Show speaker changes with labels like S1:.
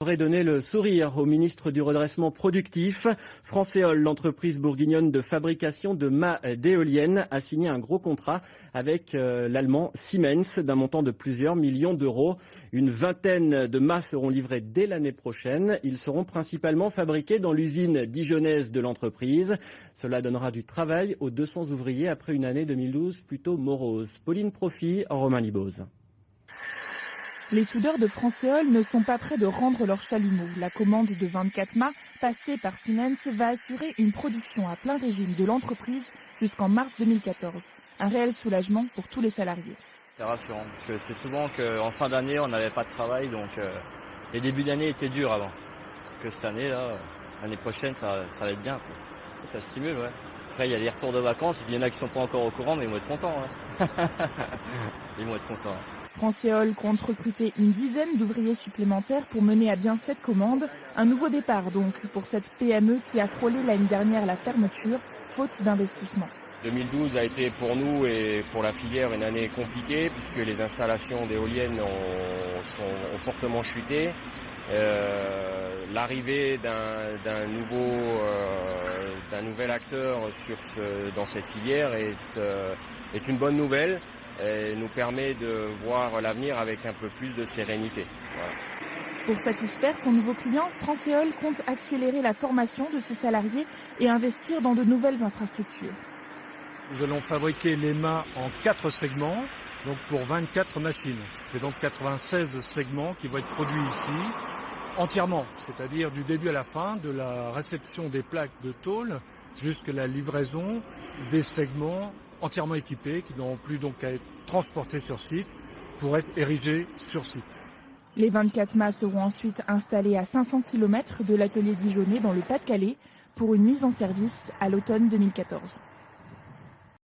S1: Devrait donner le sourire au ministre du redressement productif. Françaisol, l'entreprise bourguignonne de fabrication de mâts d'éoliennes, a signé un gros contrat avec l'allemand Siemens d'un montant de plusieurs millions d'euros. Une vingtaine de mâts seront livrés dès l'année prochaine. Ils seront principalement fabriqués dans l'usine dijonnaise de l'entreprise. Cela donnera du travail aux 200 ouvriers après une année 2012 plutôt morose. Pauline Profit, Romain Liboz.
S2: Les soudeurs de Françaisol ne sont pas prêts de rendre leur chalumeau. La commande de 24 mâts passée par Siemens va assurer une production à plein régime de l'entreprise jusqu'en mars 2014. Un réel soulagement pour tous les salariés.
S3: C'est rassurant parce que c'est souvent qu'en fin d'année on n'avait pas de travail, donc les débuts d'année étaient durs avant. Que cette année, l'année prochaine, ça va être bien, quoi. Ça stimule, ouais. Après il y a les retours de vacances, il y en a qui sont pas encore au courant, mais ils vont être contents. Hein. Ils vont être contents.
S2: Françaisol compte recruter une dizaine d'ouvriers supplémentaires pour mener à bien cette commande. Un nouveau départ donc pour cette PME qui a frôlé l'année dernière la fermeture, faute d'investissement.
S4: 2012 a été pour nous et pour la filière une année compliquée puisque les installations d'éoliennes ont fortement chuté. L'arrivée d'un nouvel acteur dans cette filière est une bonne nouvelle. Et nous permet de voir l'avenir avec un peu plus de sérénité. Voilà.
S2: Pour satisfaire son nouveau client, Françaisol compte accélérer la formation de ses salariés et investir dans de nouvelles infrastructures.
S5: Nous allons fabriquer les mâts en 4 segments, donc pour 24 machines. Ça fait donc 96 segments qui vont être produits ici, entièrement, c'est-à-dire du début à la fin, de la réception des plaques de tôle jusqu'à la livraison des segments entièrement équipés, qui n'auront plus donc à être transportés sur site pour être érigés sur site.
S2: Les 24 mâts seront ensuite installés à 500 km de l'atelier dijonnais dans le Pas-de-Calais pour une mise en service à l'automne 2014.